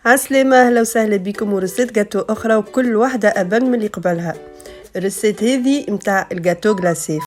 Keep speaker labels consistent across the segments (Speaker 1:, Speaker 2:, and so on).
Speaker 1: عسلامة، أهلا وسهلا بكم ورسيت جاتو أخرى وكل واحدة أبن من اللي قبلها. الرسيت هذه متاع الجاتو غلاسي.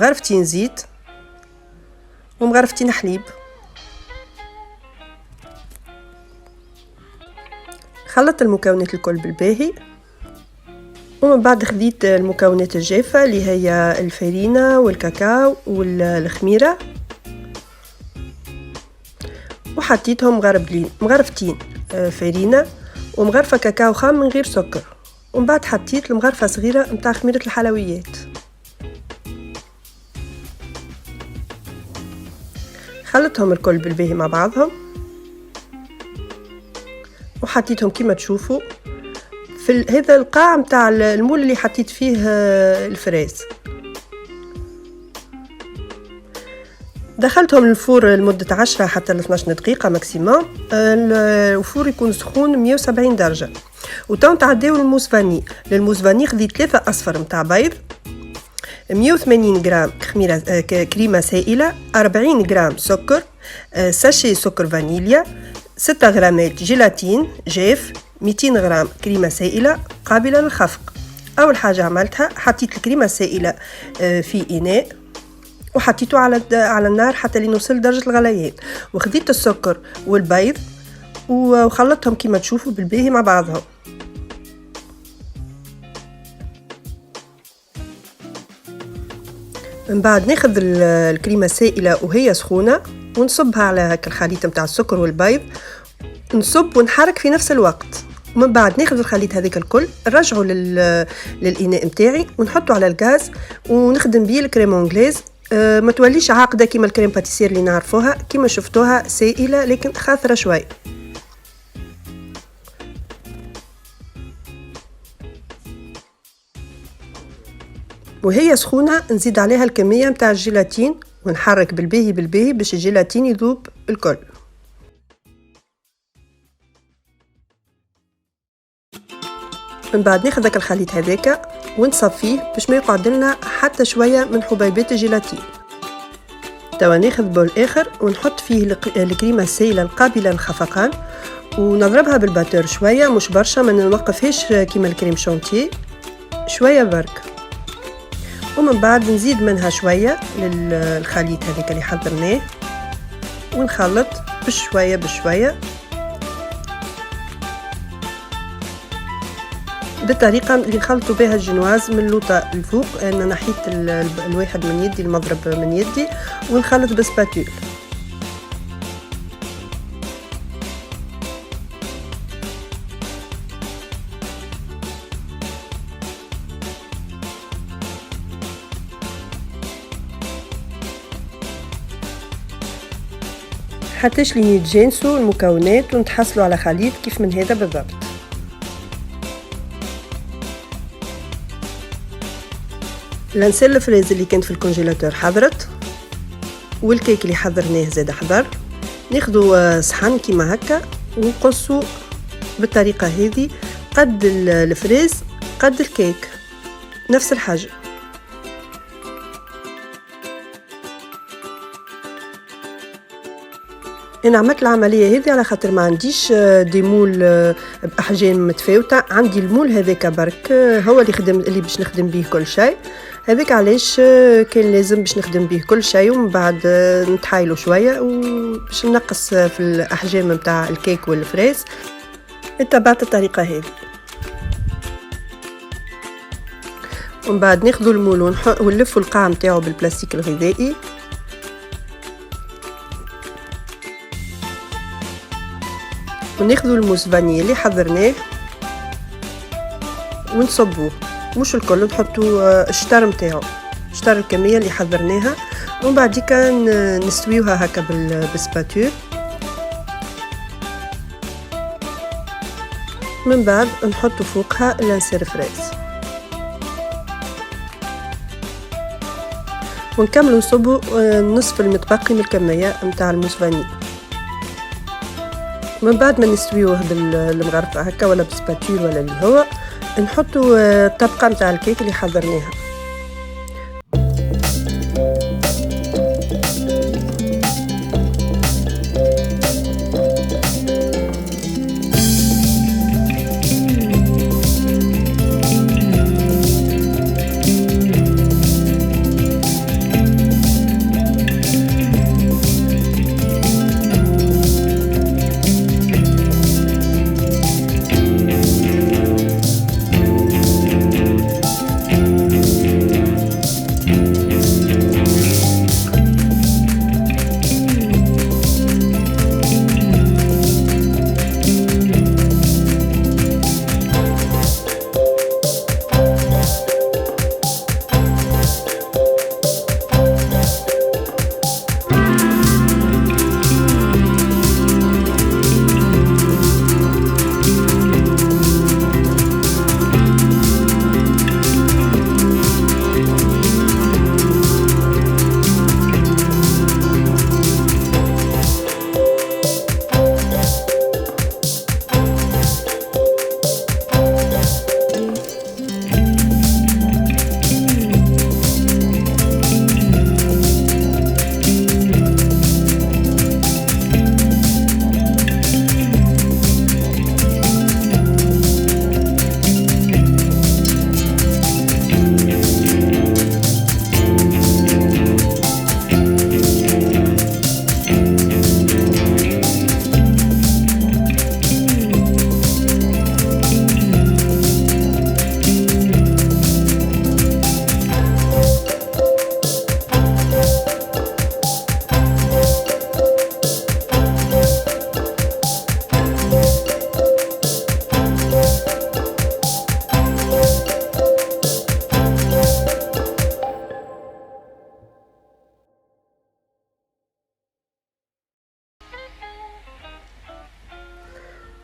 Speaker 1: مغرفتين زيت ومغرفتين حليب. خلطت المكونات الكل بالباهي، ومن بعد خذيت المكونات الجافة اللي هي الفرينة والكاكاو والخميرة وحطيتهم مغرفتين فرينة ومغرفة كاكاو خام من غير سكر، ومن بعد حطيت المغرفة صغيرة متاع خميرة الحلويات. خلطهم الكل بالباهي مع بعضهم وحطيتهم كما تشوفوا في هذا القاع متاع المول اللي حطيت فيه الفراز. دخلتهم للفور لمدة 10 حتى ل 12 دقيقة ماكسيموم. الفور يكون سخون 170 درجة. وتو تعداو الموس فاني. للموس فاني خذيت 3 أصفر متاع بيض، 180 غرام كريمة سائلة، 40 غرام سكر، ساشي سكر فانيليا، 6 غرامات جيلاتين جاف، 200 غرام كريمة سائلة قابلة للخفق. أول حاجة عملتها حطيت الكريمة السائلة في إناء وحطيته على النار حتى لنوصل درجة الغليان، وخذيت السكر والبيض وخلطهم كما تشوفوا بالباهي مع بعضهم. من بعد ناخذ الكريمة السائلة وهي سخونة ونصبها على هاك الخليط متاع السكر والبيض، نصب ونحرك في نفس الوقت. ومن بعد ناخذ الخليط هذيك الكل نرجعه للإناء متاعي ونحطه على الغاز ونخدم بيه الكريم انجليز. ما توليش عاقدة كما الكريم باتيسير اللي نعرفوها، كما شفتوها سائلة لكن خاثرة شوي. وهي سخونة نزيد عليها الكمية متاع الجيلاتين ونحرك بالباهي باش الجيلاتين يذوب الكل. من بعد ناخذ داك الخليط هذاك ونصفيه باش ما يقعد لنا حتى شوية من حبيبات الجيلاتين. توا ناخذ بول آخر ونحط فيه الكريمة السائلة القابلة للخفقان ونضربها بالباتور شوية، مش برشا، ما نوقفهاش كيما الكريم شانتيه، شوية برك. ومن بعد نزيد منها شوية للخليط هذاك اللي حضرناه ونخلط بشوية بالطريقة اللي نخلطوا بها الجنواز من اللوطة الفوق. أنا نحيت الواحد من يدي، المضرب من يدي، ونخلط بسباتول. حتىش لين يتجانسوا المكونات ونتحصلوا على خليط كيف من هذا بالضبط. لانسان الفريز اللي كانت في الكونجيلاتور حضرت، والكيك اللي حضرناه زاد حضر. ناخدو صحن كيما هكا ونقصوا بالطريقه هذه قد الفريز قد الكيك نفس الحجم. انا عملت العمليه هذه على خاطر ما عنديش دي مول باحجام متفاوته، عندي المول هذاك برك هو اللي باش نخدم به كل شيء. هذاك علاش كان لازم باش نخدم به كل شيء، ومن بعد نتحايلوا شويه وباش نقص في الاحجام نتاع الكيك والفريز. اتبعت الطريقه هذه، ومن بعد ناخذوا المول ونلفوا القاع نتاعو بالبلاستيك الغذائي، وناخذوا الموس فاني اللي حضرناه ونصبوه، مش الكل، نحطوا الشطر نتاعو، شطر الكميه اللي حضرناها، ومن بعد كان نسويوها هكا بالسباتول. من بعد نحطوا فوقها لانسير فريز، ونكملوا نصبوا نصف المتبقي من الكميه نتاع الموس فاني. من بعد ما نسويوه بالمغرفه هكا ولا بسباتول ولا اللي هو، نحطوا الطبقه نتاع الكيك اللي حضرناها.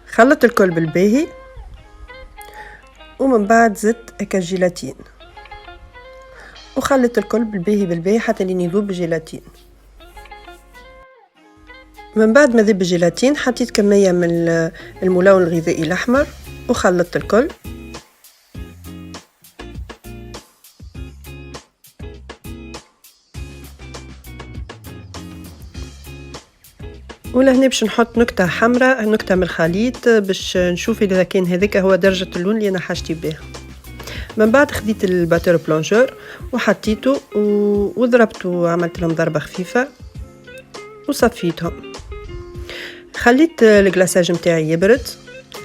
Speaker 1: خلط الكل بالباهي، ومن بعد زدت هكا الجيلاتين وخلط الكل بالباهي حتى لين يذوب الجيلاتين. من بعد ما ذوب الجيلاتين حطيت كمية من الملون الغذائي الأحمر وخلطت الكل. ولهنا باش نحط نكتة حمراء، نكتة من الخليط، باش نشوف اذا كان هذاك هو درجة اللون اللي انا حاجتي بها. من بعد خديت الباتور بلونجور وحطيته وضربته وعملت لهم ضربة خفيفة وصفيتهم. خليت الكلاساج متاعي يبرد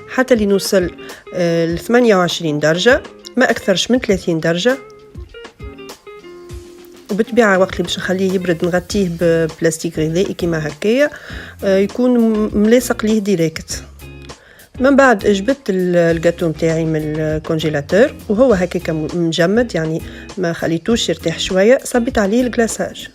Speaker 1: حتى اللي نوصل ل 28 درجة، ما اكثرش من 30 درجة. وبالطبيعه وقت اللي باش نخليه يبرد نغطيه ببلاستيك غذائي كيما هكايا يكون ملاصق ليه ديريكت. من بعد جبت الجاتو نتاعي من الكونجيلاتور وهو هكاك مجمد، يعني ما خليتوش يرتاح شويه، صبيت عليه الكلاساج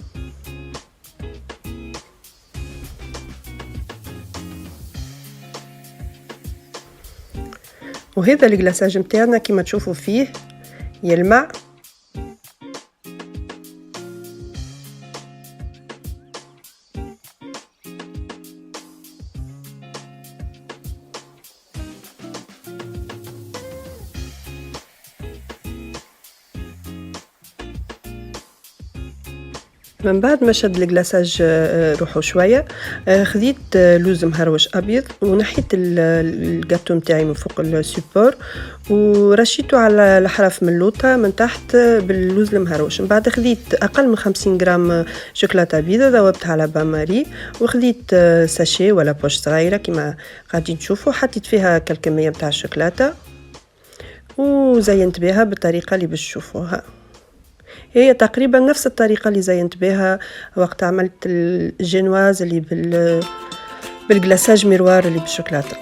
Speaker 1: وهذا الجلاساج متاعنا كما تشوفوا فيه يلمع. من بعد ما شد الجلاساج روحو شويه، خذيت لوز مهروش ابيض ونحيت الجاتو نتاعي من فوق السوبور ورشيته على الحرف من اللوطه من تحت باللوز المهروش. من بعد خذيت اقل من 50 غرام شوكولاته بيضاء ذوبتها على بان ماري، وخذيت ساشي ولا بوش صغيره كما قاعدين تشوفوا، حطيت فيها كالكميه نتاع الشوكولاته وزينت بها بالطريقه اللي باش تشوفوها. هي تقريبا نفس الطريقة اللي زينت بها وقت عملت الجينواز اللي بالجلاساج ميروار اللي بالشوكولاتة.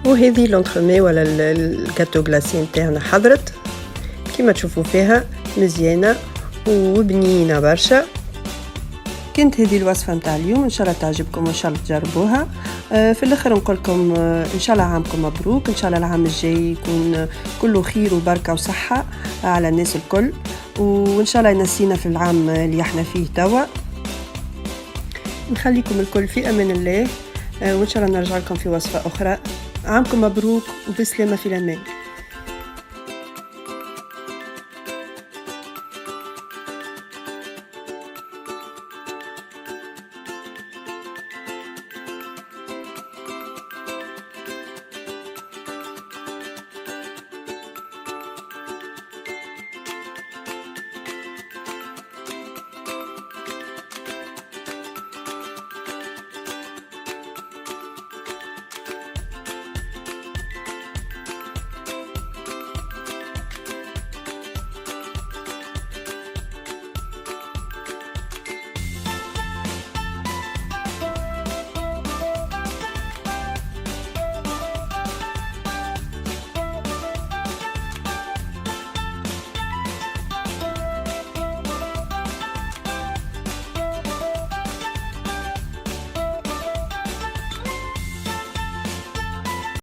Speaker 1: وهذه لونترمي ولا الجاتو غلاسي نتاعنا حضرت كما تشوفوا فيها مزيانه وبنينه برشا. كانت هذه الوصفه نتاع اليوم، ان شاء الله تعجبكم وان شاء الله تجربوها. في الاخر نقول لكم ان شاء الله عامكم مبروك، ان شاء الله العام الجاي يكون كله خير وبركه وصحه على الناس الكل، وان شاء الله ينسينا في العام اللي احنا فيه توا. نخليكم الكل في امان الله، وان شاء الله نرجع لكم في وصفه اخرى. عامكم مبروك وبسلامة في الأمان.